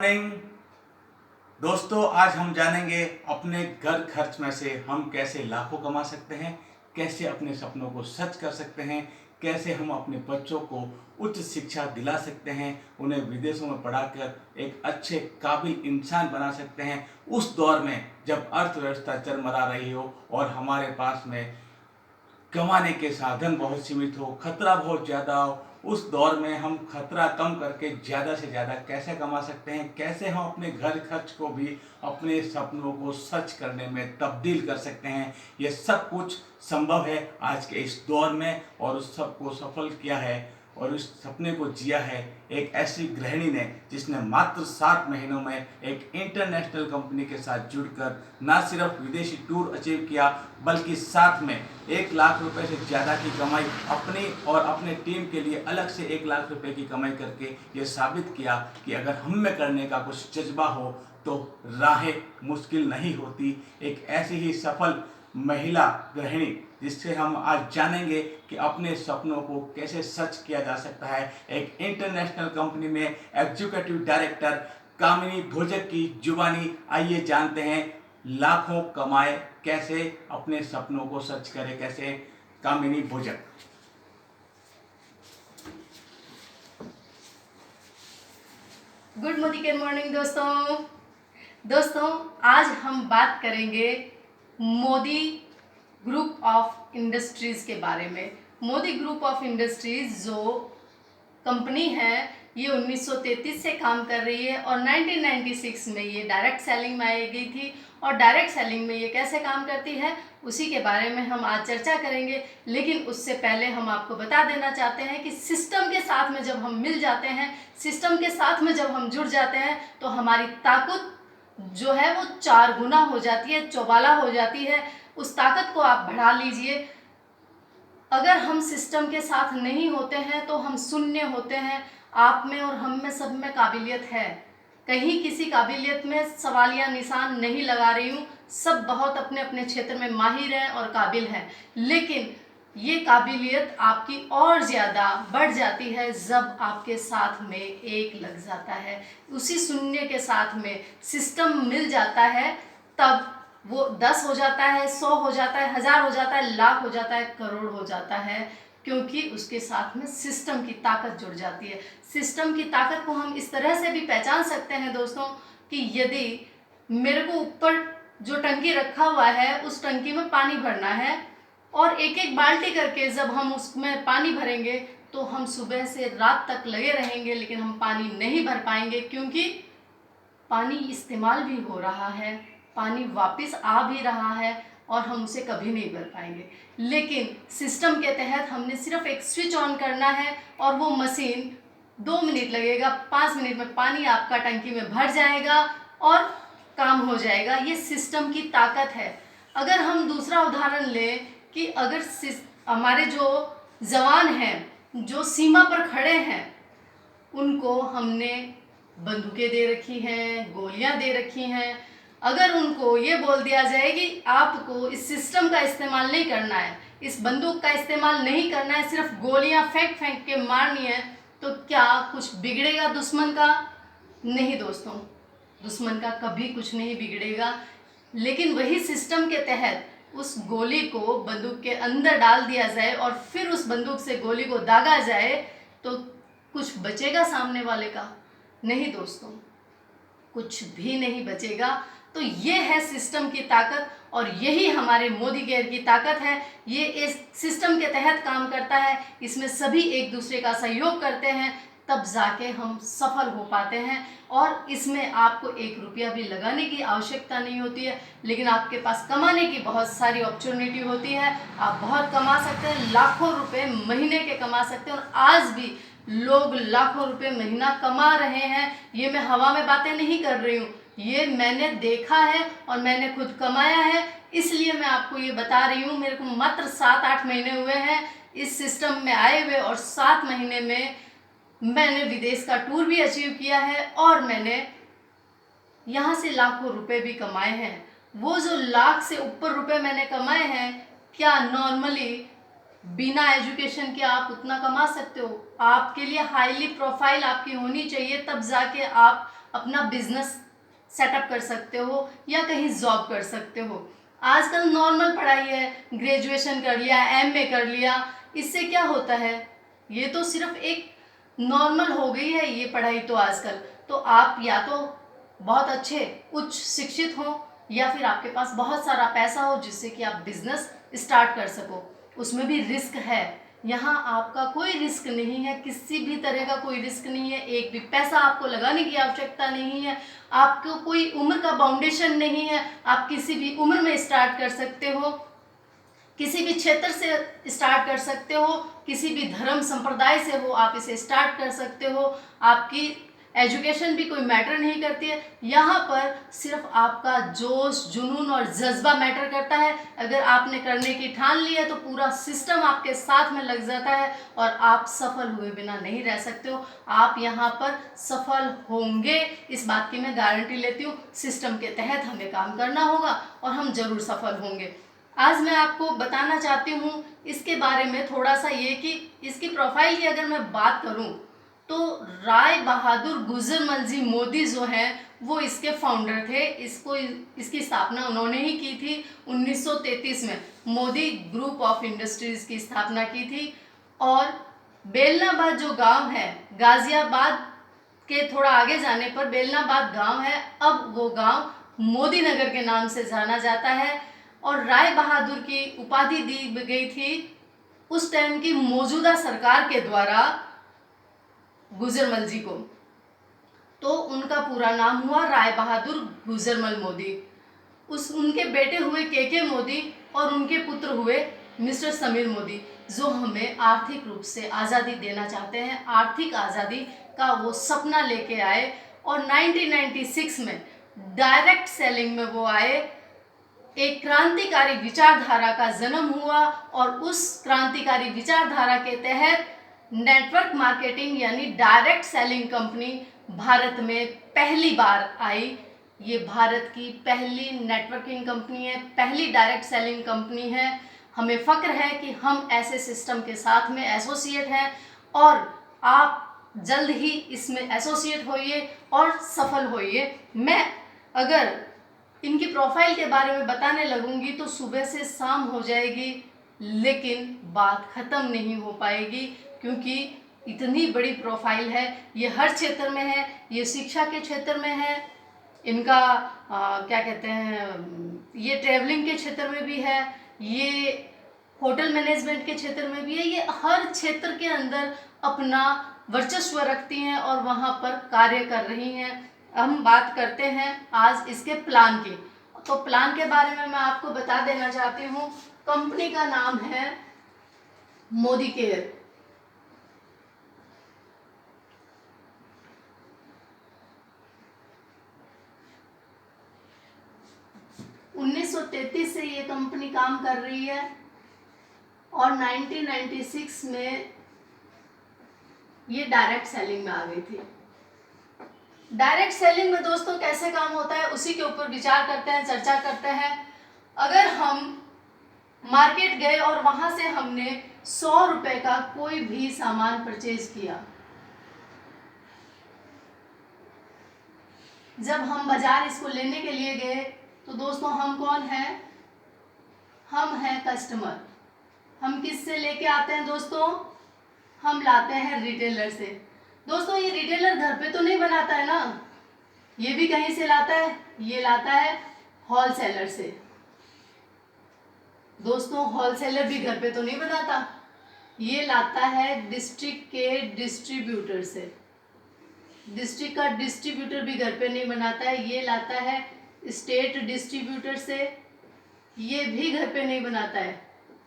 Morning दोस्तों, आज हम जानेंगे अपने घर खर्च में से हम कैसे लाखों कमा सकते हैं, कैसे अपने सपनों को सच कर सकते हैं, कैसे हम अपने बच्चों को उच्च शिक्षा दिला सकते हैं, उन्हें विदेशों में पढ़ाकर एक अच्छे काबिल इंसान बना सकते हैं। उस दौर में जब अर्थव्यवस्था चरमरा रही हो और हमारे पास में कमाने के साधन बहुत सीमित हो, खतरा बहुत ज़्यादा हो, उस दौर में हम खतरा कम करके ज़्यादा से ज़्यादा कैसे कमा सकते हैं, कैसे हम अपने घर खर्च को भी अपने सपनों को सच करने में तब्दील कर सकते हैं, ये सब कुछ संभव है आज के इस दौर में। और उस सब को सफल किया है और उस सपने को जिया है एक ऐसी गृहिणी ने जिसने मात्र 7 महीनों में एक इंटरनेशनल कंपनी के साथ जुड़कर न सिर्फ विदेशी टूर अचीव किया, बल्कि साथ में 1 लाख रुपए से ज़्यादा की कमाई अपनी और अपने टीम के लिए अलग से 1 लाख रुपए की कमाई करके ये साबित किया कि अगर हम में करने का कुछ जज्बा हो तो राहें मुश्किल नहीं होती। एक ऐसी ही सफल महिला गृहिणी जिससे हम आज जानेंगे कि अपने सपनों को कैसे सच किया जा सकता है। एक इंटरनेशनल कंपनी में एग्जीक्यूटिव डायरेक्टर कामिनी भोजक की जुबानी आइए जानते हैं, लाखों कमाए कैसे, अपने सपनों को सच करे कैसे। कामिनी भोजक। गुड मॉर्निंग दोस्तों आज हम बात करेंगे मोदी ग्रुप ऑफ इंडस्ट्रीज़ के बारे में। मोदी ग्रुप ऑफ इंडस्ट्रीज़ जो कंपनी है ये 1933 से काम कर रही है और 1996 में ये डायरेक्ट सेलिंग में आई गई थी। और डायरेक्ट सेलिंग में ये कैसे काम करती है उसी के बारे में हम आज चर्चा करेंगे। लेकिन उससे पहले हम आपको बता देना चाहते हैं कि सिस्टम के साथ में जब हम मिल जाते हैं, सिस्टम के साथ में जब हम जुड़ जाते हैं तो हमारी ताकत जो है वो 4 गुना हो जाती है, चौबाला हो जाती है। उस ताकत को आप बढ़ा लीजिए। अगर हम सिस्टम के साथ नहीं होते हैं तो हम शून्य होते हैं। आप में और हम में सब में काबिलियत है, कहीं किसी काबिलियत में सवालिया निशान नहीं लगा रही हूँ। सब बहुत अपने अपने क्षेत्र में माहिर हैं और काबिल हैं, लेकिन ये काबिलियत आपकी और ज़्यादा बढ़ जाती है जब आपके साथ में एक लग जाता है। उसी शून्य के साथ में सिस्टम मिल जाता है, तब वो 10 हो जाता है, 100 हो जाता है, 1000 हो जाता है, लाख हो जाता है, करोड़ हो जाता है, क्योंकि उसके साथ में सिस्टम की ताकत जुड़ जाती है। सिस्टम की ताकत को हम इस तरह से भी पहचान सकते हैं दोस्तों कि यदि मेरे को ऊपर जो टंकी रखा हुआ है उस टंकी में पानी भरना है और एक एक बाल्टी करके जब हम उसमें पानी भरेंगे तो हम सुबह से रात तक लगे रहेंगे, लेकिन हम पानी नहीं भर पाएंगे, क्योंकि पानी इस्तेमाल भी हो रहा है, पानी वापस आ भी रहा है और हम उसे कभी नहीं भर पाएंगे। लेकिन सिस्टम के तहत हमने सिर्फ एक स्विच ऑन करना है और वो मशीन 2 मिनट लगेगा, 5 मिनट में पानी आपका टंकी में भर जाएगा और काम हो जाएगा। ये सिस्टम की ताकत है। अगर हम दूसरा उदाहरण लें कि अगर हमारे जो जवान हैं जो सीमा पर खड़े हैं उनको हमने बंदूकें दे रखी हैं, गोलियां दे रखी हैं, अगर उनको ये बोल दिया जाए कि आपको इस सिस्टम का इस्तेमाल नहीं करना है, इस बंदूक का इस्तेमाल नहीं करना है, सिर्फ गोलियां फेंक फेंक के मारनी है, तो क्या कुछ बिगड़ेगा दुश्मन का? नहीं दोस्तों, दुश्मन का कभी कुछ नहीं बिगड़ेगा। लेकिन वही सिस्टम के तहत उस गोली को बंदूक के अंदर डाल दिया जाए और फिर उस बंदूक से गोली को दागा जाए तो कुछ बचेगा सामने वाले का? नहीं दोस्तों, कुछ भी नहीं बचेगा। तो ये है सिस्टम की ताकत और यही हमारे मोदी केयर की ताकत है। ये इस सिस्टम के तहत काम करता है, इसमें सभी एक दूसरे का सहयोग करते हैं, तब जाके हम सफल हो पाते हैं। और इसमें आपको 1 रुपया भी लगाने की आवश्यकता नहीं होती है, लेकिन आपके पास कमाने की बहुत सारी अपॉर्चुनिटी होती है। आप बहुत कमा सकते हैं, लाखों रुपए महीने के कमा सकते हैं। और आज भी लोग लाखों रुपए महीना कमा रहे हैं। ये मैं हवा में बातें नहीं कर रही हूँ, ये मैंने देखा है और मैंने खुद कमाया है, इसलिए मैं आपको ये बता रही हूँ। मेरे को मात्र 7-8 महीने हुए हैं इस सिस्टम में आए हुए और 7 महीने में मैंने विदेश का टूर भी अचीव किया है और मैंने यहाँ से लाखों रुपए भी कमाए हैं। वो जो लाख से ऊपर रुपए मैंने कमाए हैं, क्या नॉर्मली बिना एजुकेशन के आप उतना कमा सकते हो? आपके लिए हाईली प्रोफाइल आपकी होनी चाहिए, तब जाके आप अपना बिजनेस सेटअप कर सकते हो या कहीं जॉब कर सकते हो। आजकल नॉर्मल पढ़ाई है, ग्रेजुएशन कर लिया, एमए कर लिया, इससे क्या होता है, ये तो सिर्फ एक नॉर्मल हो गई है ये पढ़ाई तो आजकल। तो आप या तो बहुत अच्छे उच्च शिक्षित हो या फिर आपके पास बहुत सारा पैसा हो जिससे कि आप बिजनेस स्टार्ट कर सको। उसमें भी रिस्क है, यहाँ आपका कोई रिस्क नहीं है, किसी भी तरह का कोई रिस्क नहीं है, एक भी पैसा आपको लगाने की आवश्यकता नहीं है, आपको कोई उम्र का बाउंडेशन नहीं है, आप किसी भी उम्र में स्टार्ट कर सकते हो, किसी भी क्षेत्र से स्टार्ट कर सकते हो, किसी भी धर्म संप्रदाय से हो आप इसे स्टार्ट कर सकते हो। आपकी एजुकेशन भी कोई मैटर नहीं करती है, यहाँ पर सिर्फ आपका जोश, जुनून और जज्बा मैटर करता है। अगर आपने करने की ठान ली है तो पूरा सिस्टम आपके साथ में लग जाता है और आप सफल हुए बिना नहीं रह सकते हो। आप यहाँ पर सफल होंगे, इस बात की मैं गारंटी लेती हूँ। सिस्टम के तहत हमें काम करना होगा और हम जरूर सफल होंगे। आज मैं आपको बताना चाहती हूँ इसके बारे में थोड़ा सा, ये कि इसकी प्रोफाइल की अगर मैं बात करूँ तो राय बहादुर गुजरमल जी मोदी जो हैं वो इसके फाउंडर थे। इसकी स्थापना उन्होंने ही की थी 1933 में। मोदी ग्रुप ऑफ इंडस्ट्रीज की स्थापना की थी। और बेलनाबाद जो गांव है, गाजियाबाद के थोड़ा आगे जाने पर बेलनाबाद गांव है, अब वो गांव मोदी नगर के नाम से जाना जाता है। और राय बहादुर की उपाधि दी गई थी उस टाइम की मौजूदा सरकार के द्वारा गुजरमल जी को। तो उनका पूरा नाम हुआ राय बहादुर गुजरमल मोदी। उनके बेटे हुए के मोदी और उनके पुत्र हुए मिस्टर समीर मोदी, जो हमें आर्थिक रूप से आज़ादी देना चाहते हैं। आर्थिक आज़ादी का वो सपना लेके आए और 1996 में डायरेक्ट सेलिंग में वो आए। एक क्रांतिकारी विचारधारा का जन्म हुआ और उस क्रांतिकारी विचारधारा के तहत नेटवर्क मार्केटिंग यानी डायरेक्ट सेलिंग कंपनी भारत में पहली बार आई। ये भारत की पहली नेटवर्किंग कंपनी है, पहली डायरेक्ट सेलिंग कंपनी है। हमें फ़ख्र है कि हम ऐसे सिस्टम के साथ में एसोसिएट हैं और आप जल्द ही इसमें एसोसिएट होइए और सफल होइए। मैं अगर इनकी प्रोफाइल के बारे में बताने लगूंगी तो सुबह से शाम हो जाएगी, लेकिन बात ख़त्म नहीं हो पाएगी क्योंकि इतनी बड़ी प्रोफाइल है। ये हर क्षेत्र में है, ये शिक्षा के क्षेत्र में है, इनका क्या कहते हैं, ये ट्रैवलिंग के क्षेत्र में भी है, ये होटल मैनेजमेंट के क्षेत्र में भी है। ये हर क्षेत्र के अंदर अपना वर्चस्व रखती हैं और वहाँ पर कार्य कर रही हैं। हम बात करते हैं आज इसके प्लान की। तो प्लान के बारे में मैं आपको बता देना चाहती हूँ। कंपनी का नाम है मोदी केयर। उन्नीस से ये कंपनी काम कर रही है और 1996 में ये डायरेक्ट सेलिंग में आ गई थी। डायरेक्ट सेलिंग में दोस्तों कैसे काम होता है उसी के ऊपर विचार करते हैं, चर्चा करते हैं। अगर हम मार्केट गए और वहां से हमने 100 रुपए का कोई भी सामान परचेज किया, जब हम बाजार इसको लेने के लिए गए तो दोस्तों हम कौन हैं? हम हैं कस्टमर। हम किससे लेके आते हैं दोस्तों? हम लाते हैं रिटेलर से। दोस्तों ये रिटेलर घर पे तो नहीं बनाता है ना, ये भी कहीं से लाता है, ये लाता है होलसेलर से। दोस्तों होलसेलर भी घर पे तो नहीं बनाता, ये लाता है डिस्ट्रिक्ट के डिस्ट्रीब्यूटर से। डिस्ट्रिक्ट का डिस्ट्रीब्यूटर भी घर पे नहीं बनाता है, ये लाता है स्टेट डिस्ट्रीब्यूटर से, ये भी घर पे नहीं बनाता है,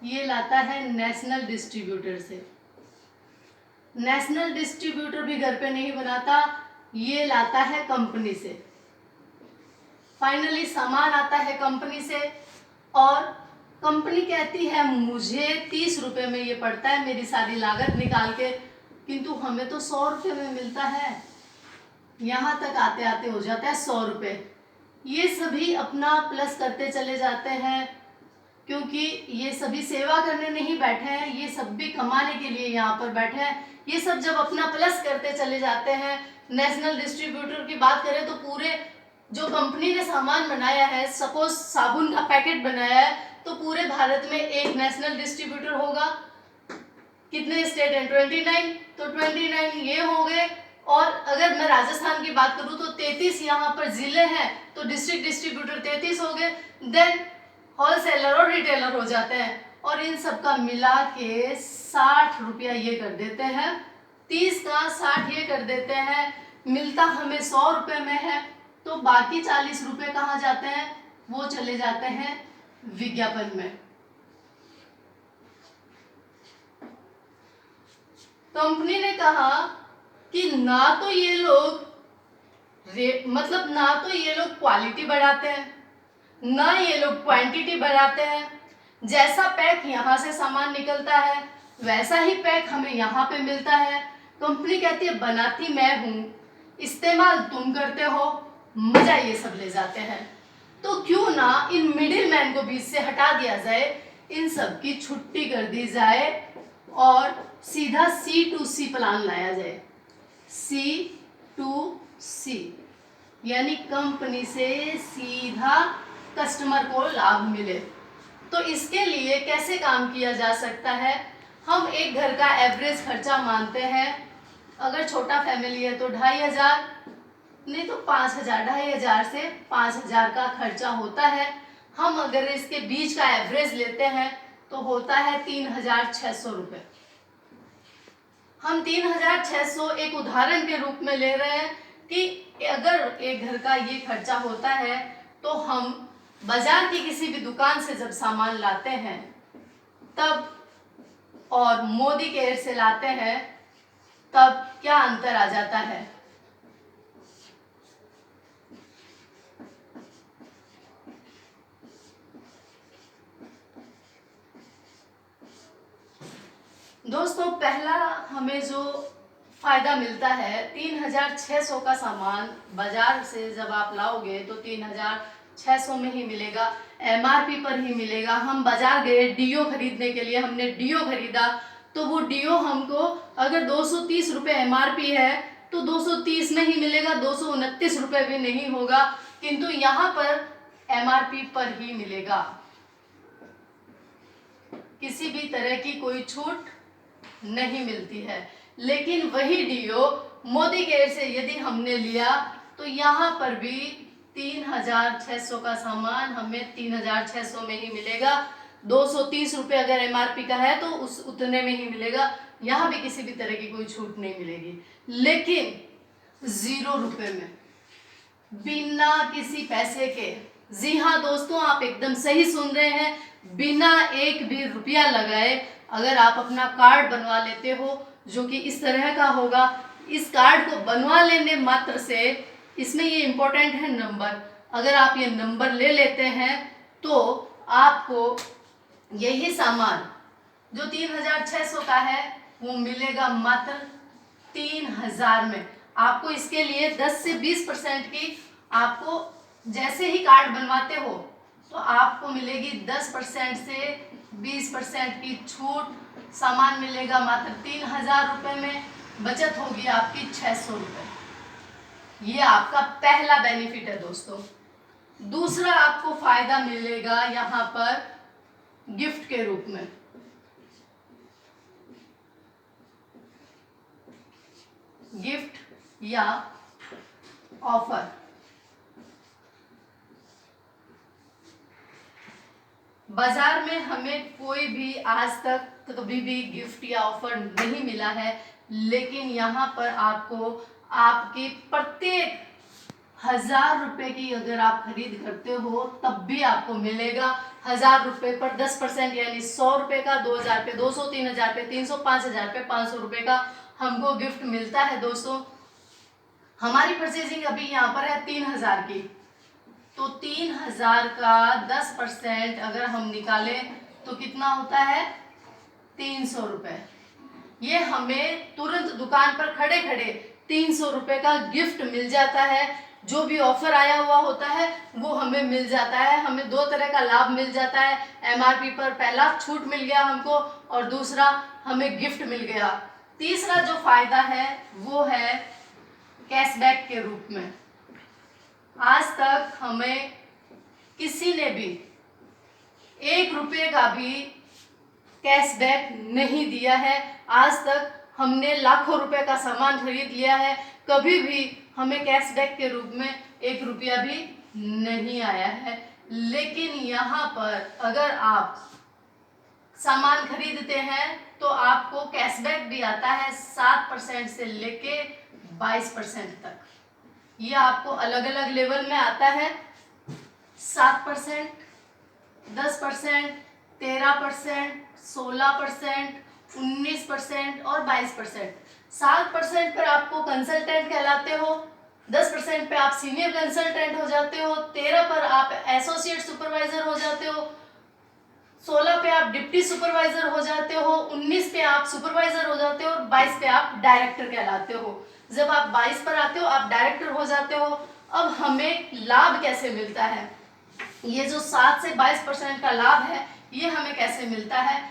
ये लाता है नेशनल डिस्ट्रीब्यूटर से। नेशनल डिस्ट्रीब्यूटर भी घर पे नहीं बनाता, ये लाता है कंपनी से। फाइनली सामान आता है कंपनी से और कंपनी कहती है मुझे 30 रुपए में ये पड़ता है मेरी सारी लागत निकाल के, किंतु हमें तो 100 रुपये में मिलता है। यहाँ तक आते आते हो जाता है 100 रुपये। ये सभी अपना प्लस करते चले जाते हैं क्योंकि ये सभी सेवा करने नहीं बैठे हैं, ये सब भी कमाने के लिए यहाँ पर बैठे हैं। ये सब जब अपना प्लस करते चले जाते हैं, नेशनल डिस्ट्रीब्यूटर की बात करें तो पूरे जो कंपनी ने सामान बनाया है, सपोज साबुन का पैकेट बनाया है, तो पूरे भारत में एक नेशनल डिस्ट्रीब्यूटर होगा। कितने स्टेट हैं? 29, तो 29 ये हो गए। और अगर मैं राजस्थान की बात करूं तो 33 यहाँ पर जिले हैं, तो डिस्ट्रिक्ट डिस्ट्रीब्यूटर 33 हो गए। देन होलसेलर और रिटेलर हो जाते हैं, और इन सब का मिला के 60 रुपया ये कर देते हैं, 30 का 60 ये कर देते हैं, मिलता हमें 100 रुपये में है। तो बाकी 40 रुपये कहाँ जाते हैं? वो चले जाते हैं विज्ञापन में। कंपनी ने कहा कि ना तो ये लोग ना तो ये लोग क्वालिटी बढ़ाते हैं, ना ये लोग क्वांटिटी बढ़ाते हैं। जैसा पैक यहाँ से सामान निकलता है वैसा ही पैक हमें यहाँ पे मिलता है। कंपनी कहती है बनाती मैं हूँ, इस्तेमाल तुम करते हो, मजा ये सब ले जाते हैं। तो क्यों ना इन मिडिल मैन को बीच से हटा दिया जाए, इन सब की छुट्टी कर दी जाए और सीधा C2C प्लान लाया जाए। C2C यानी कंपनी से सीधा कस्टमर को लाभ मिले। तो इसके लिए कैसे काम किया जा सकता है? हम एक घर का एवरेज खर्चा मानते हैं, अगर छोटा फैमिली है तो 2500, नहीं तो 5000, 2500 से 5000 का खर्चा होता है। हम अगर इसके बीच का एवरेज लेते हैं तो होता है 3600 रुपये। हम 3600 एक उदाहरण के रूप में ले रहे हैं कि अगर एक घर का ये खर्चा होता है, तो हम बाजार की किसी भी दुकान से जब सामान लाते हैं तब और मोदी केयर से लाते हैं तब क्या अंतर आ जाता है? दोस्तों, पहला हमें जो फायदा मिलता है, 3600 का सामान बाजार से जब आप लाओगे तो 3600 में ही मिलेगा, MRP पर ही मिलेगा। हम बाजार गए डीओ खरीदने के लिए, हमने डीओ खरीदा तो वो डीओ हमको अगर 230 रुपये MRP है तो 230 में ही मिलेगा, 229 रुपये भी नहीं होगा, किंतु यहाँ पर MRP पर ही मिलेगा। किसी भी तरह की कोई छूट नहीं मिलती है। लेकिन वही डीओ मोदी केयर से यदि हमने लिया तो यहाँ पर भी 3600 का सामान हमें 3600 में ही मिलेगा। 230 रुपये अगर MRP का है तो उस उतने में ही मिलेगा, यहाँ भी किसी भी तरह की कोई छूट नहीं मिलेगी। लेकिन 0 रुपये में, बिना किसी पैसे के, जी हाँ दोस्तों, आप एकदम सही सुन रहे हैं, बिना एक भी रुपया लगाए अगर आप अपना कार्ड बनवा लेते हो जो कि इस तरह का होगा, इस कार्ड को बनवा लेने मात्र से, इसमें ये इम्पोर्टेंट है नंबर, अगर आप ये नंबर ले लेते हैं तो आपको यही सामान जो 3600 का है वो मिलेगा मात्र 3000 में। आपको इसके लिए 10 से 20% की, आपको जैसे ही कार्ड बनवाते हो तो आपको मिलेगी 10% से 20% की छूट, सामान मिलेगा मात्र 3000 रुपये में, बचत होगी आपकी 600 रुपये। ये आपका पहला बेनिफिट है दोस्तों। दूसरा आपको फायदा मिलेगा यहाँ पर गिफ्ट के रूप में। गिफ्ट या ऑफर। बाजार में हमें कोई भी आज तक कभी भी गिफ्ट या ऑफर नहीं मिला है, लेकिन यहाँ पर आपको आपके प्रत्येक 1000 रुपये की अगर आप खरीद करते हो तब भी आपको मिलेगा। 1000 रुपये पर 10% यानी 100 रुपये का, 2000 रुपये, 200, 3000 रुपये, 300, 5000 रुपये, 500 रुपये का हमको गिफ्ट मिलता है। दोस्तों, हमारी परचेजिंग अभी यहाँ पर है 3000 की, तो 3000 का 10% अगर हम निकालें तो कितना होता है? 300 रुपये। ये हमें तुरंत दुकान पर खड़े खड़े 300 रुपये का गिफ्ट मिल जाता है। जो भी ऑफर आया हुआ होता है वो हमें मिल जाता है। हमें दो तरह का लाभ मिल जाता है, एमआरपी पर पहला छूट मिल गया हमको और दूसरा हमें गिफ्ट मिल गया। तीसरा जो फायदा है वो है कैशबैक के रूप में। आज तक हमें किसी ने भी 1 रुपये का भी कैशबैक नहीं दिया है। आज तक हमने लाखों रुपए का सामान खरीद लिया है, कभी भी हमें कैशबैक के रूप में 1 रुपया भी नहीं आया है। लेकिन यहाँ पर अगर आप सामान खरीदते हैं तो आपको कैशबैक भी आता है 7% से लेके 22% तक। ये आपको अलग अलग लेवल में आता है, 7%, 10%, 13%, 16%, 19% और 22%। 7% पर आपको कंसल्टेंट कहलाते हो, 10% पे आप सीनियर कंसल्टेंट हो जाते हो, 13 पर आप एसोसिएट सुपरवाइजर हो जाते हो, 16 पे आप डिप्टी सुपरवाइजर हो जाते हो, 19 पे आप सुपरवाइजर हो जाते हो और 22 पे आप डायरेक्टर कहलाते हो। जब आप 22 पर आते हो आप डायरेक्टर हो जाते हो। अब हमें लाभ कैसे मिलता है? ये जो 7 से 22% का लाभ है ये हमें कैसे मिलता है?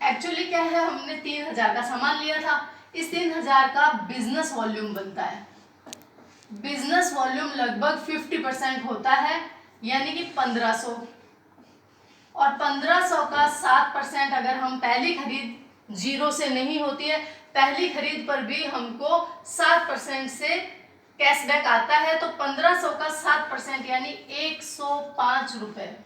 एक्चुअली क्या है, हमने 3000 का सामान लिया था, इस 3000 का बिजनेस वॉल्यूम बनता है। बिजनेस वॉल्यूम लगभग 50% होता है, यानी कि 1500, और 1500 का 7% अगर हम पहली खरीद 0 से नहीं होती है, पहली खरीद पर भी हमको 7% से कैशबैक आता है, तो 1500 का 7% यानी 105 रुपए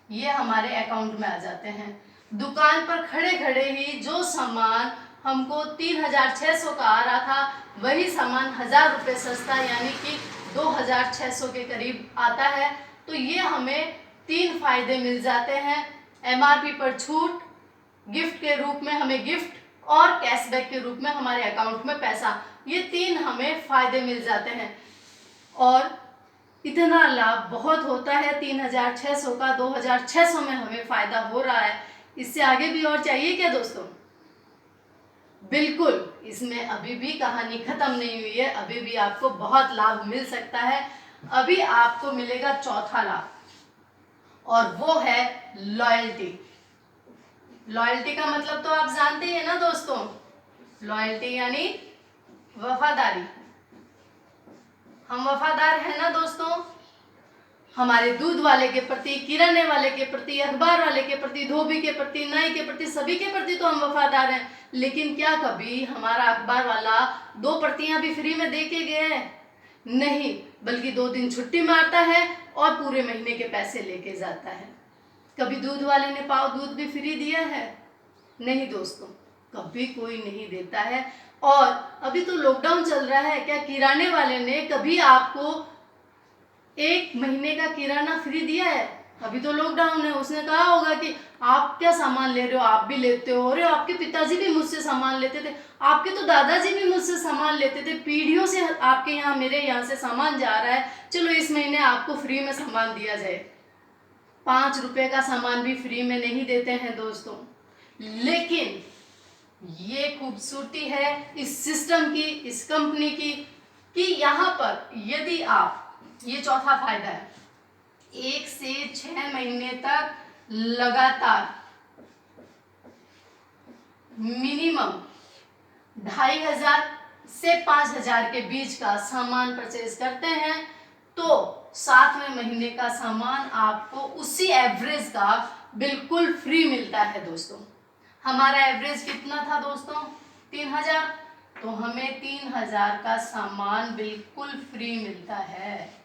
ये हमारे अकाउंट में आ जाते हैं। दुकान पर खड़े खड़े ही जो सामान हमको 3600 का आ रहा था, वही सामान 1000 रुपये सस्ता यानी कि 2600 के करीब आता है। तो ये हमें 3 फायदे मिल जाते हैं, एमआरपी पर छूट, गिफ्ट के रूप में हमें गिफ्ट और कैशबैक के रूप में हमारे अकाउंट में पैसा। ये 3 हमें फायदे मिल जाते हैं और इतना लाभ बहुत होता है। 3600 का 2600 में हमें फायदा हो रहा है। इससे आगे भी और चाहिए क्या दोस्तों? बिल्कुल, इसमें अभी भी कहानी खत्म नहीं हुई है, अभी भी आपको बहुत लाभ मिल सकता है। अभी आपको मिलेगा चौथा लाभ और वो है लॉयल्टी। लॉयल्टी का मतलब तो आप जानते ही है ना दोस्तों, लॉयल्टी यानी वफादारी। हम वफादार हैं ना दोस्तों, हमारे दूध वाले के प्रति, किराने वाले के प्रति, अखबार वाले के प्रति, धोबी के प्रति, नाई के प्रति, सभी के प्रति तो हम वफादार हैं। लेकिन क्या कभी हमारा अखबार वाला 2 प्रतियां भी फ्री में दे के गया है? नहीं, बल्कि 2 दिन छुट्टी मारता है और पूरे महीने के पैसे लेके जाता है। कभी दूध वाले ने पाव दूध भी फ्री दिया है? नहीं दोस्तों, कभी कोई नहीं देता है। और अभी तो लॉकडाउन चल रहा है, क्या किराने वाले ने कभी आपको 1 महीने का किराना फ्री दिया है? अभी तो लॉकडाउन है, उसने कहा होगा कि आप क्या सामान ले रहे हो, आप भी लेते हो, अरे आपके पिताजी भी मुझसे सामान लेते थे, आपके तो दादाजी भी मुझसे सामान लेते थे, पीढ़ियों से आपके यहाँ मेरे यहाँ से सामान जा रहा है, चलो इस महीने आपको फ्री में सामान दिया जाए। 5 रुपए का सामान भी फ्री में नहीं देते हैं दोस्तों। लेकिन ये खूबसूरती है इस सिस्टम की, इस कंपनी की, कि यहाँ पर यदि आप, ये चौथा फायदा है, 1 से 6 महीने तक लगातार मिनिमम 2500 से 5000 के बीच का सामान परचेज करते हैं तो 7वें महीने का सामान आपको उसी एवरेज का बिल्कुल फ्री मिलता है दोस्तों। हमारा एवरेज कितना था दोस्तों? 3000, तो हमें 3000 का सामान बिल्कुल फ्री मिलता है।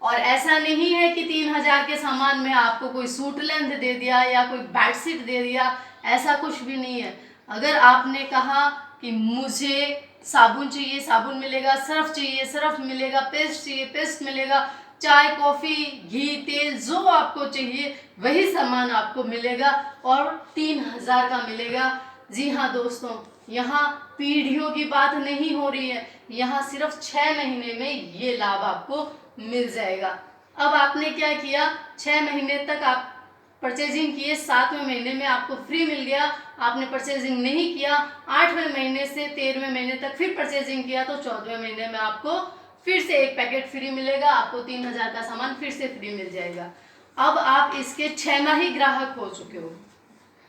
और ऐसा नहीं है कि 3000 के सामान में आपको कोई सूट लेंथ दे दिया या कोई बेडशीट दे दिया, ऐसा कुछ भी नहीं है। अगर आपने कहा कि मुझे साबुन चाहिए, साबुन मिलेगा, सर्फ चाहिए, सर्फ मिलेगा, पेस्ट चाहिए, पेस्ट मिलेगा, चाय, कॉफ़ी, घी, तेल, जो आपको चाहिए वही सामान आपको मिलेगा और 3000 का मिलेगा। जी हाँ दोस्तों, यहाँ पीढ़ियों की बात नहीं हो रही है, यहाँ सिर्फ 6 महीने में ये लाभ आपको मिल जाएगा। अब आपने क्या किया, 6 महीने तक आप परचेजिंग किए, 7वें महीने में आपको फ्री मिल गया। आपने परचेजिंग नहीं किया, 8वें महीने से 13वें महीने तक फिर परचेजिंग किया तो 14वें महीने में आपको फिर से एक पैकेट फ्री मिलेगा आपको, 3000 का सामान फिर से फ्री मिल जाएगा। अब आप इसके 6 माही ग्राहक हो चुके हो।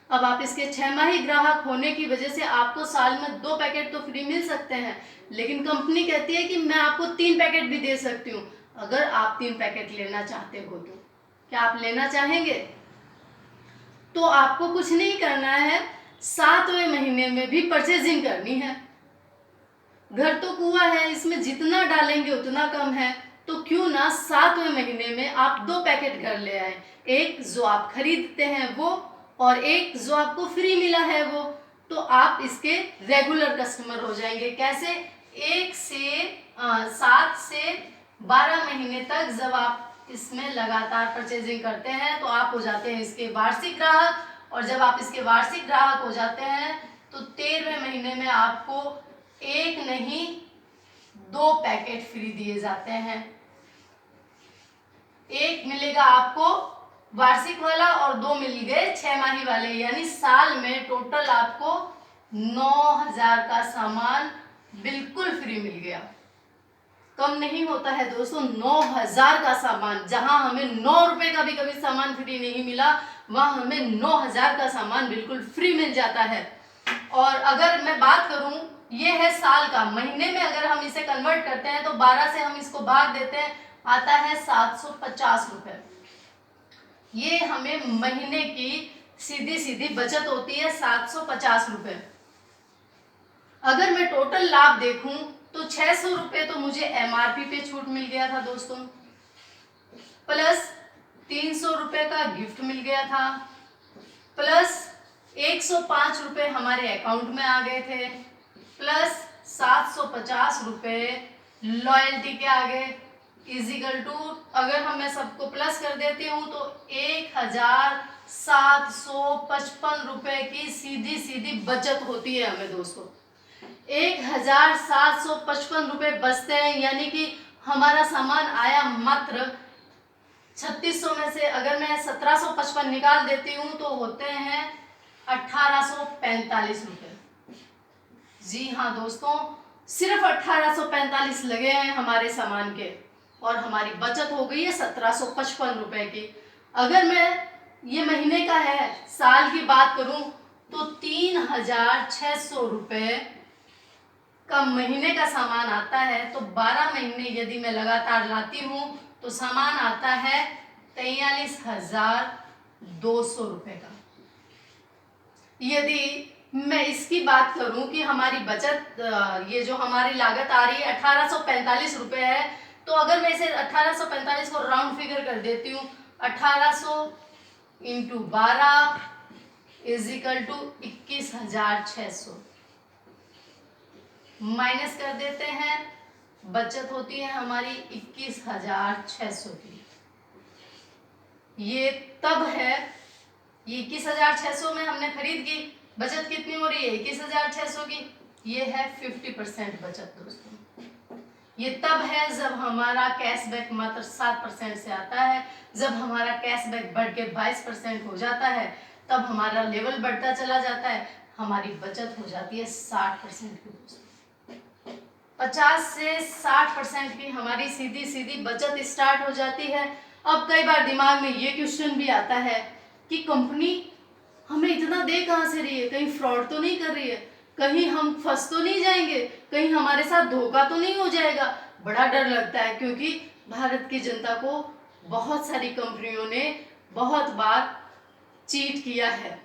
अब आप इसके 6 माही ग्राहक होने की वजह से आपको साल में 2 पैकेट तो फ्री मिल सकते हैं, लेकिन कंपनी कहती है कि मैं आपको 3 पैकेट भी दे सकती हूँ अगर आप 3 पैकेट लेना चाहते हो तो। क्या आप लेना चाहेंगे? तो आपको कुछ नहीं करना है, 7वें महीने में भी परचेजिंग करनी है। घर तो कुआं है, इसमें जितना डालेंगे उतना कम है, तो क्यों ना 7वें महीने में आप 2 पैकेट घर ले आए, एक जो आप खरीदते हैं वो और एक जो आपको फ्री मिला है वो। तो आप इसके रेगुलर कस्टमर हो जाएंगे। कैसे? 7 से 12 महीने तक जब आप इसमें लगातार परचेजिंग करते हैं तो आप हो जाते हैं इसके वार्षिक ग्राहक, और जब आप इसके वार्षिक ग्राहक हो जाते हैं तो 13वें महीने में आपको एक नहीं 2 पैकेट फ्री दिए जाते हैं। एक मिलेगा आपको वार्षिक वाला और 2 मिल गए 6 माही वाले, यानी साल में टोटल आपको 9000 का सामान बिल्कुल फ्री मिल गया। कम नहीं होता है दोस्तों, 9000 का सामान। जहां हमें 9 रुपए का भी कभी सामान फ्री नहीं मिला, वहां हमें 9000 का सामान बिल्कुल फ्री मिल जाता है। और अगर मैं बात करूं, ये है साल का, महीने में अगर हम इसे कन्वर्ट करते हैं तो 12 से हम इसको भाग देते हैं, आता है 750 रुपए। ये हमें महीने की सीधी सीधी बचत होती है 750 रुपए। अगर मैं टोटल लाभ देखूं तो 600 रुपए तो मुझे एमआरपी पे छूट मिल गया था दोस्तों, प्लस 300 रुपए का गिफ्ट मिल गया था, प्लस 105 रुपए हमारे अकाउंट में आ गए थे, प्लस 750 रुपए लॉयल्टी के आ गए, इजिकल टू अगर मैं सबको प्लस कर देती हूँ तो 1755 रुपए की सीधी सीधी बचत होती है हमें दोस्तों। 1755 रुपए बचते हैं, यानी कि हमारा सामान आया मात्र 3600 में से अगर मैं 1755 निकाल देती हूँ तो होते हैं 1845 रुपए। जी हाँ दोस्तों, सिर्फ 1845 लगे हैं हमारे सामान के और हमारी बचत हो गई है 1755 रुपए की। अगर मैं ये महीने का है, साल की बात करूं तो 3600 रुपए का महीने का सामान आता है। तो 12 महीने यदि मैं लगातार लाती हूं तो सामान आता है 43,200 रुपए का। यदि मैं इसकी बात करूं कि हमारी बचत, ये जो हमारी लागत आ रही है 1845 रुपए है, तो अगर मैं इसे 1845 को राउंड फिगर कर देती हूँ, 1800 इंटू 12 इजिकल टू 21,600 माइनस कर देते हैं, बचत होती है हमारी 21,600 की। ये तब है, ये 21,600 में हमने खरीद की, बचत कितनी हो रही है 21,600 की, ये है 50% बचत दोस्तों। ये तब है जब हमारा कैशबैक मात्र 7% से आता है। जब हमारा कैशबैक बढ़ के 22% हो जाता है तब हमारा लेवल बढ़ता चला जाता है, हमारी बचत हो जाती है 60% की दोस्तों। 50 से 60% की हमारी सीधी सीधी बचत स्टार्ट हो जाती है। अब कई बार दिमाग में ये क्वेश्चन भी आता है कि कंपनी हमें इतना दे कहाँ से रही है, कहीं फ्रॉड तो नहीं कर रही है, कहीं हम फंस तो नहीं जाएंगे, कहीं हमारे साथ धोखा तो नहीं हो जाएगा। बड़ा डर लगता है, क्योंकि भारत की जनता को बहुत सारी कंपनियों ने बहुत बार चीट किया है,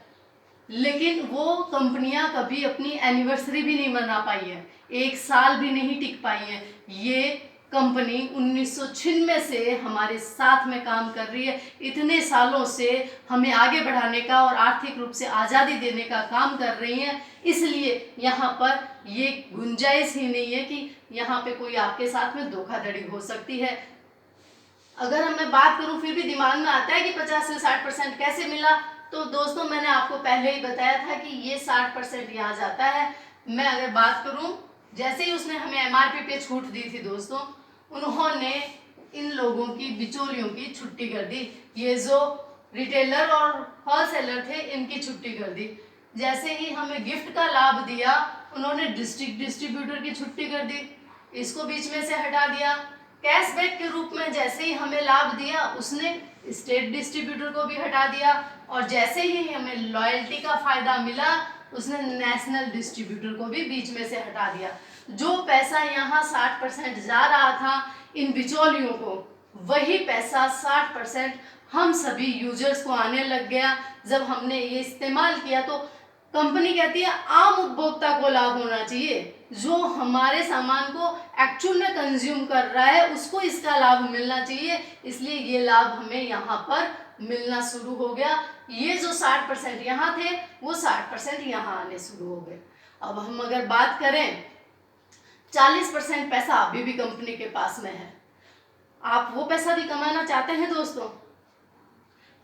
लेकिन वो कंपनियां कभी अपनी एनिवर्सरी भी नहीं मना पाई है, 1 साल भी नहीं टिक पाई है। ये कंपनी 1996 से हमारे साथ में काम कर रही है, इतने सालों से हमें आगे बढ़ाने का और आर्थिक रूप से आज़ादी देने का काम कर रही है। इसलिए यहाँ पर ये गुंजाइश ही नहीं है कि यहाँ पे कोई आपके साथ में धोखाधड़ी हो सकती है। अगर मैं बात करूँ, फिर भी दिमाग में आता है कि 50 से 60% कैसे मिला, तो दोस्तों मैंने आपको पहले ही बताया था कि ये 60% यहाँ जाता है। मैं अगर बात करूँ, जैसे ही उसने हमें एमआरपी पे छूट दी थी दोस्तों, उन्होंने इन लोगों की, बिचौलियों की छुट्टी कर दी। ये जो रिटेलर और होलसेलर थे इनकी छुट्टी कर दी। जैसे ही हमें गिफ्ट का लाभ दिया, उन्होंने डिस्ट्रिक्ट डिस्ट्रीब्यूटर की छुट्टी कर दी। इसको बीच में से हटा दिया। कैशबैक के रूप में जैसे ही हमें लाभ दिया उसने स्टेट डिस्ट्रीब्यूटर को भी हटा दिया, और जैसे ही हमें लॉयल्टी का फायदा मिला उसने नेशनल डिस्ट्रीब्यूटर को भी बीच में से हटा दिया। जो पैसा यहाँ 60% जा रहा था इन बिचौलियों को, वही पैसा 60% हम सभी यूजर्स को आने लग गया। जब हमने ये इस्तेमाल किया तो कंपनी कहती है आम उपभोक्ता को लाभ होना चाहिए, जो हमारे सामान को एक्चुअल में कंज्यूम कर रहा है उसको इसका लाभ मिलना चाहिए, इसलिए ये लाभ हमें यहाँ पर मिलना शुरू हो गया। ये जो 60% यहाँ थे वो 60% यहाँ आने शुरू हो गए। अब हम अगर बात करें 40% पैसा अभी भी कंपनी के पास में है। आप वो पैसा भी कमाना चाहते हैं दोस्तों?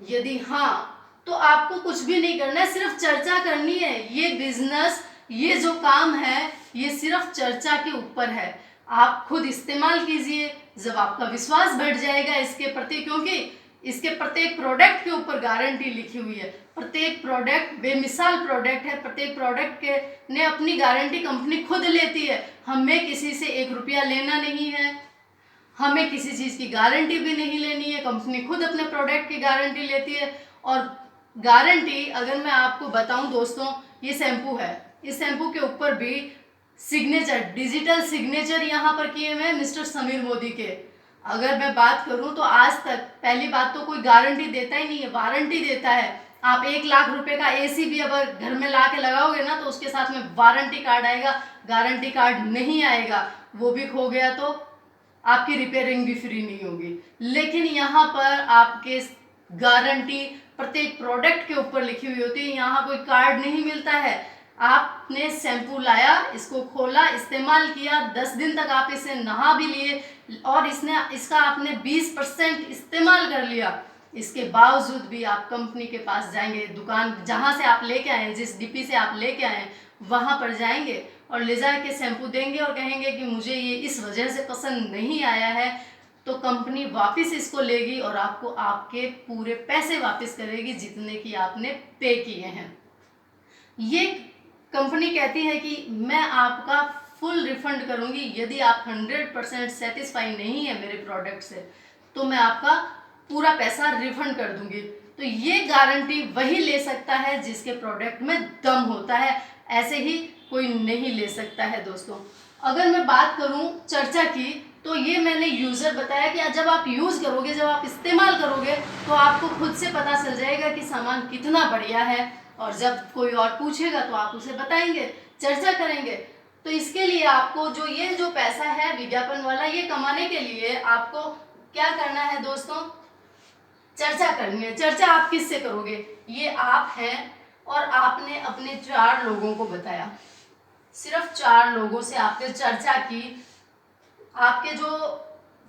यदि हाँ तो आपको कुछ भी नहीं करना है, सिर्फ चर्चा करनी है। ये बिजनेस, ये जो काम है ये सिर्फ चर्चा के ऊपर है। आप खुद इस्तेमाल कीजिए, जब आपका विश्वास बढ़ जाएगा इसके प्रति, क्योंकि इसके प्रत्येक प्रोडक्ट के ऊपर गारंटी लिखी हुई है। प्रत्येक प्रोडक्ट बेमिसाल प्रोडक्ट है, प्रत्येक प्रोडक्ट के ने अपनी गारंटी कंपनी खुद लेती है। हमें किसी से 1 रुपया लेना नहीं है, हमें किसी चीज़ की गारंटी भी नहीं लेनी है, कंपनी खुद अपने प्रोडक्ट की गारंटी लेती है। और गारंटी अगर मैं आपको बताऊं दोस्तों, ये शैम्पू है, इस शैम्पू के ऊपर भी सिग्नेचर, डिजिटल सिग्नेचर यहाँ पर किए हुए हैं मिस्टर समीर मोदी के। अगर मैं बात करूं तो आज तक पहली बात तो कोई गारंटी देता ही नहीं है, वारंटी देता है। आप 1 लाख रुपए का एसी भी अगर घर में ला के लगाओगे ना तो उसके साथ में वारंटी कार्ड आएगा, गारंटी कार्ड नहीं आएगा। वो भी खो गया तो आपकी रिपेयरिंग भी फ्री नहीं होगी। लेकिन यहाँ पर आपके गारंटी प्रत्येक प्रोडक्ट के ऊपर लिखी हुई होती है, यहाँ कोई कार्ड नहीं मिलता है। आपने शैम्पू लाया, इसको खोला, इस्तेमाल किया, 10 दिन तक आप इसे नहा भी लिए और इसका आपने 20% इस्तेमाल कर लिया, इसके बावजूद भी आप कंपनी के पास जाएंगे, दुकान जहाँ से आप लेके आए, जिस डीपी से आप लेके आए वहाँ पर जाएंगे और ले जा के शैम्पू देंगे और कहेंगे कि मुझे ये इस वजह से पसंद नहीं आया है, तो कंपनी वापस इसको लेगी और आपको आपके पूरे पैसे वापस करेगी जितने की आपने पे किए हैं। ये कंपनी कहती है कि मैं आपका फुल रिफंड करूंगी, यदि आप 100% सेटिस्फाई नहीं है मेरे प्रोडक्ट से तो मैं आपका पूरा पैसा रिफंड कर दूंगी। तो ये गारंटी वही ले सकता है जिसके प्रोडक्ट में दम होता है, ऐसे ही कोई नहीं ले सकता है दोस्तों। अगर मैं बात करूं चर्चा की, तो ये मैंने यूज़र बताया कि जब आप यूज़ करोगे, जब आप इस्तेमाल करोगे तो आपको खुद से पता चल जाएगा कि सामान कितना बढ़िया है, और जब कोई और पूछेगा तो आप उसे बताएंगे, चर्चा करेंगे। तो इसके लिए आपको जो पैसा है विज्ञापन वाला, ये कमाने के लिए आपको क्या करना है दोस्तों? चर्चा करनी है। चर्चा आप किससे करोगे? ये आप हैं और आपने अपने 4 लोगों को बताया, सिर्फ 4 लोगों से आपने चर्चा की। आपके जो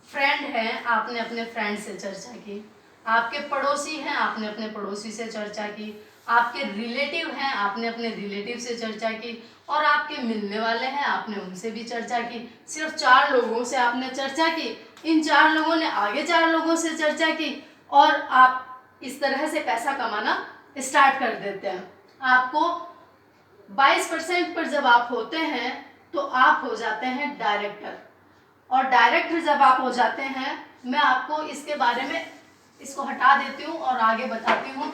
फ्रेंड हैं आपने अपने फ्रेंड से चर्चा की, आपके पड़ोसी हैं आपने अपने पड़ोसी से चर्चा की, आपके रिलेटिव हैं आपने अपने रिलेटिव से चर्चा की, और आपके मिलने वाले हैं आपने उनसे भी चर्चा की। सिर्फ 4 लोगों से आपने चर्चा की, इन 4 लोगों ने आगे 4 लोगों से चर्चा की, और आप इस तरह से पैसा कमाना स्टार्ट कर देते हैं। आपको 22% पर जब आप होते हैं तो आप हो जाते हैं डायरेक्टर, और डायरेक्टर जब आप हो जाते हैं, मैं आपको इसके बारे में इसको हटा देती हूँ और आगे बताती हूँ।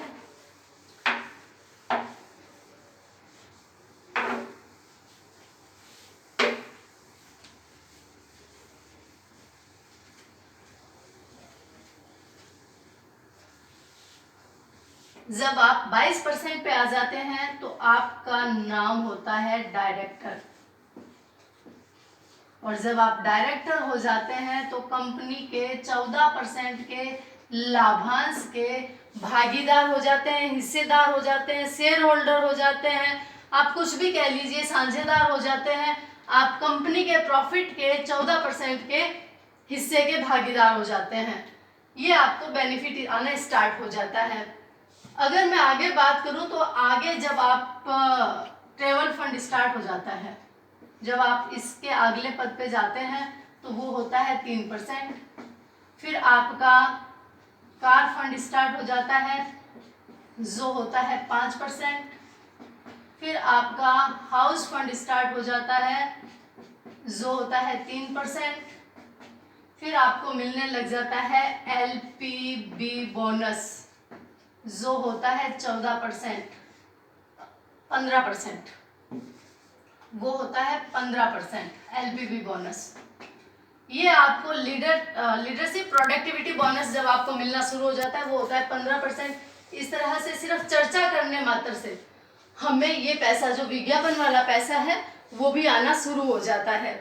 जब आप 22% पे आ जाते हैं तो आपका नाम होता है डायरेक्टर, और जब आप डायरेक्टर हो जाते हैं तो कंपनी के 14% के लाभांश के भागीदार हो जाते हैं, हिस्सेदार हो जाते हैं, शेयर होल्डर हो जाते हैं, आप कुछ भी कह लीजिए, साझेदार हो जाते हैं। आप कंपनी के प्रॉफिट के 14% के हिस्से के भागीदार हो जाते हैं। ये आपको बेनिफिट आना स्टार्ट हो जाता है। अगर मैं आगे बात करूं तो आगे जब आप ट्रेवल फंड स्टार्ट हो जाता है, जब आप इसके अगले पद पे जाते हैं तो वो होता है 3%। फिर आपका कार फंड स्टार्ट हो जाता है जो होता है 5%। फिर आपका हाउस फंड स्टार्ट हो जाता है जो होता है 3%। फिर आपको मिलने लग जाता है LPB बोनस, जो होता है 14%, 15%, वो होता है 15% LPB बोनस। ये आपको लीडरशिप प्रोडक्टिविटी बोनस जब आपको मिलना शुरू हो जाता है वो होता है 15%। इस तरह से सिर्फ चर्चा करने मात्र से हमें ये पैसा, जो विज्ञापन वाला पैसा है, वो भी आना शुरू हो जाता है।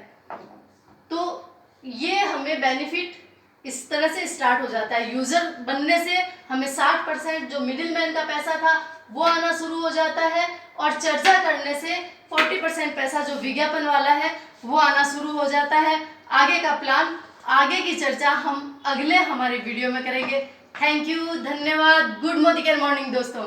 तो ये हमें बेनिफिट इस तरह से स्टार्ट हो जाता है। यूजर बनने से हमें 60% जो मिडिल मैन का पैसा था वो आना शुरू हो जाता है, और चर्चा करने से 40% पैसा जो विज्ञापन वाला है वो आना शुरू हो जाता है। आगे का प्लान, आगे की चर्चा हम अगले हमारे वीडियो में करेंगे। थैंक यू, धन्यवाद। गुड मोदी केयर मॉर्निंग दोस्तों।